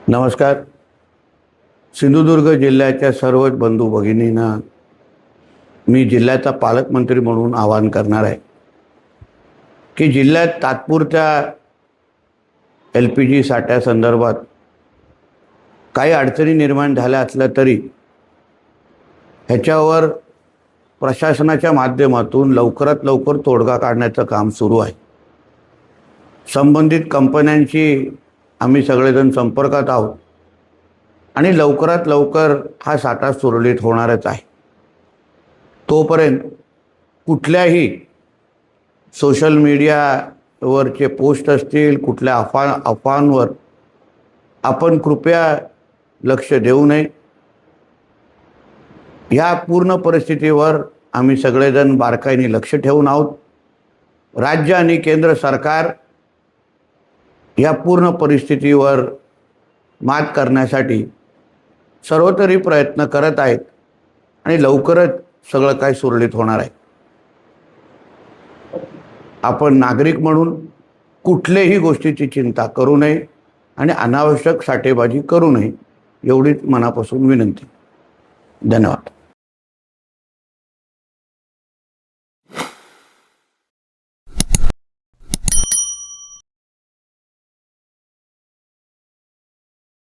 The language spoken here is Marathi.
नमस्कार. सिंधुदुर्ग जिल्ह्याच्या सर्व बंधू भगिनींना मी जिल्ह्याचा पालकमंत्री म्हणून आवाहन करणार आहे की जिल्ह्यात तात्पुरत्या LPG साठ्यासंदर्भात काही अडचणी निर्माण झाल्या असल्या तरी ह्याच्यावर प्रशासनाच्या माध्यमातून लवकरात लवकर तोडगा काढण्याचं काम सुरू आहे. संबंधित कंपन्यांशी आम्ही सगळेजण संपर्कात आहोत आणि लवकरात लवकर हा साठा सुरळीत होणारच आहे. तोपर्यंत कुठल्याही सोशल मीडियावरचे पोस्ट असतील, कुठल्या अफवांवर आपण कृपया लक्ष देऊ नये. या पूर्ण परिस्थितीवर आम्ही सगळेजण बारकाईने लक्ष ठेवून आहोत. राज्य आणि केंद्र सरकार या पूर्ण परिस्थितीवर मात करण्यासाठी सर्वतरी प्रयत्न करत आहेत आणि लवकरच सगळं काही सुरळीत होणार आहे. आपण नागरिक म्हणून कुठल्याही गोष्टीची चिंता करू नये आणि अनावश्यक साठेबाजी करू नये एवढीच मनापासून विनंती. धन्यवाद.